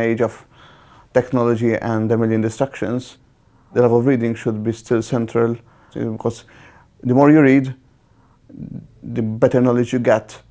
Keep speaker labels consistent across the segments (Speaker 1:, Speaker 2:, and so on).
Speaker 1: age of technology and a million distractions, the love of reading should be still central, because the more you read, the better knowledge you get.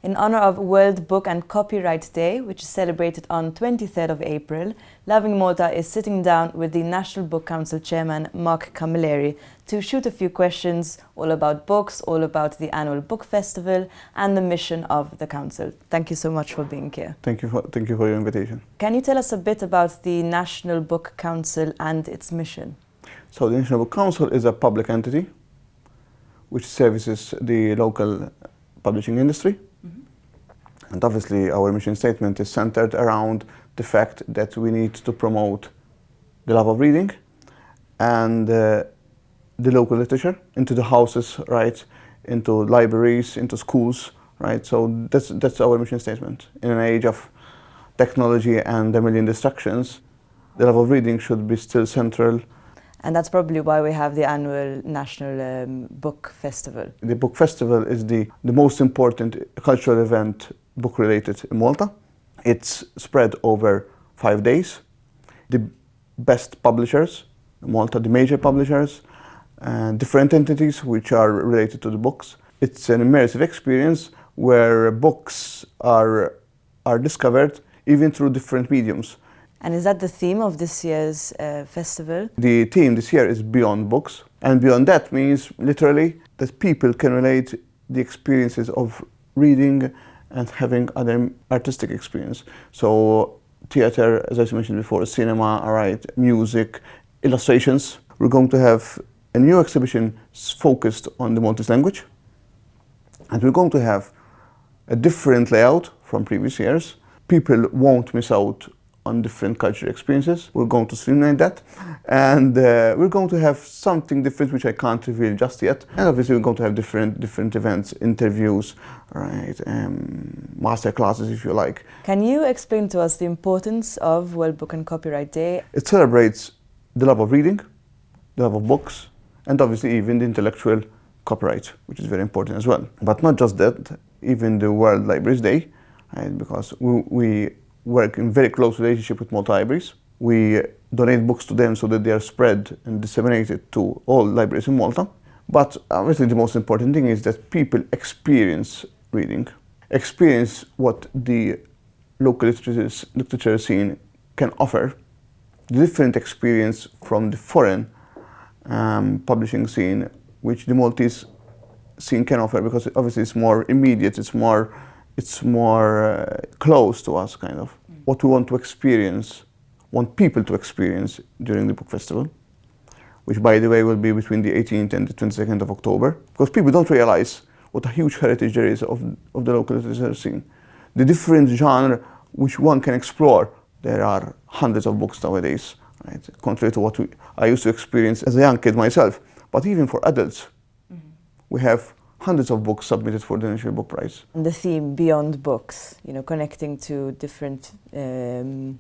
Speaker 2: In honor of World Book and Copyright Day, which is celebrated on 23rd of April, Loving Malta is sitting down with the National Book Council Chairman, Mark Camilleri, to shoot a few questions all about books, all about the annual book festival and the mission of the Council. Thank you so much for being here.
Speaker 1: Thank you for your invitation.
Speaker 2: Can you tell us a bit about the National Book Council and its mission?
Speaker 1: So the National Book Council is a public entity which services the local publishing industry. And obviously our mission statement is centered around the fact that we need to promote the love of reading and the local literature into the houses, right, into libraries, into schools, right? So that's our mission statement. In an age of technology and a million distractions, the love of reading should be still central.
Speaker 2: And that's probably why we have the annual National Book Festival.
Speaker 1: The Book Festival is the most important cultural event book-related in Malta. It's spread over 5 days. The best publishers in Malta, the major publishers, and different entities which are related to the books. It's an immersive experience where books are discovered even through different mediums.
Speaker 2: And is that the theme of this year's festival?
Speaker 1: The theme this year is Beyond Books. And beyond that means literally that people can relate the experiences of reading and having other artistic experience. So theater, as I mentioned before, cinema, right, music, illustrations. We're going to have a new exhibition focused on the Maltese language. And we're going to have a different layout from previous years. People won't miss out on different cultural experiences. We're going to streamline that, and we're going to have something different which I can't reveal just yet. And obviously we're going to have different events, interviews, right, master classes if you like.
Speaker 2: Can you explain to us the importance of World Book and Copyright Day?
Speaker 1: It celebrates the love of reading, the love of books, and obviously even the intellectual copyright, which is very important as well. But not just that, even the World Libraries Day, right, because we work in very close relationship with Malta libraries. We donate books to them so that they are spread and disseminated to all libraries in Malta. But obviously the most important thing is that people experience reading, experience what the local literature scene can offer, the different experience from the foreign publishing scene, which the Maltese scene can offer, because obviously it's more immediate, it's more close to us, kind of. What we want to experience, want people to experience during the book festival, which by the way will be between the 18th and the 22nd of October, because people don't realize what a huge heritage there is of the local literature scene. The different genre which one can explore. There are hundreds of books nowadays, right? Contrary to what I used to experience as a young kid myself. But even for adults, we have hundreds of books submitted for the National Book Prize.
Speaker 2: And the theme, Beyond Books, you know, connecting to different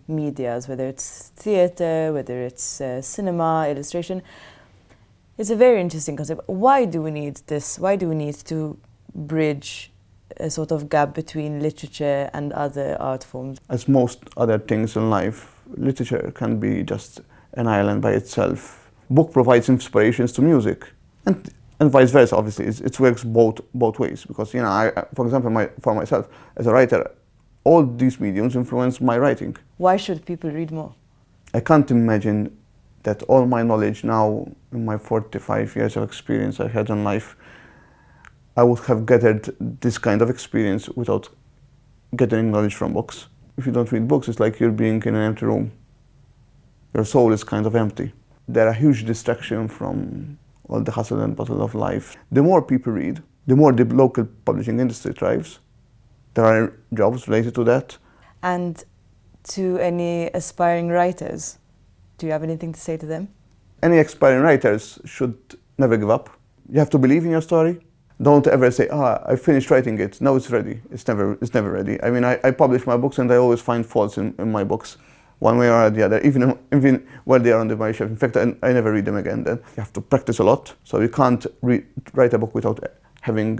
Speaker 2: medias, whether it's theatre, whether it's cinema, illustration. It's a very interesting concept. Why do we need this? Why do we need to bridge a sort of gap between literature and other art forms?
Speaker 1: As most other things in life, literature can be just an island by itself. Book provides inspirations to music, and vice versa. Obviously, it works both ways. Because, you know, for example, for myself as a writer, all these mediums influence my writing.
Speaker 2: Why should people read more?
Speaker 1: I can't imagine that all my knowledge now, in my 45 years of experience I had in life, I would have gathered this kind of experience without gathering knowledge from books. If you don't read books, it's like you're being in an empty room. Your soul is kind of empty. They're a huge distraction from all the hustle and bustle of life. The more people read, the more the local publishing industry thrives. There are jobs related to that.
Speaker 2: And to any aspiring writers, do you have anything to say to them?
Speaker 1: Any aspiring writers should never give up. You have to believe in your story. Don't ever say, I finished writing it, now it's ready. It's never ready. I mean, I publish my books and I always find faults in my books, one way or the other, even while they are on my shelf. In fact, I never read them again. Then you have to practice a lot. So you can't write a book without having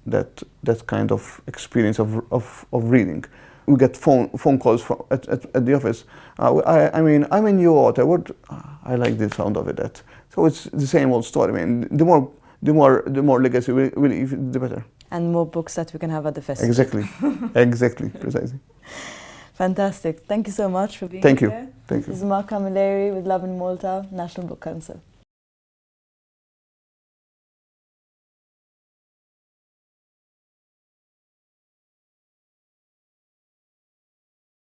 Speaker 1: that kind of experience of reading. We get phone calls at the office. I mean, I'm a new author. I like the sound of it. So it's the same old story. I mean, the more legacy we leave, the better.
Speaker 2: And more books that we can have at the festival.
Speaker 1: Exactly, precisely.
Speaker 2: Fantastic. Thank you so much for being
Speaker 1: here.
Speaker 2: Thank you.
Speaker 1: Thank you.
Speaker 2: This is Camilleri with Love in Malta, National Book Council.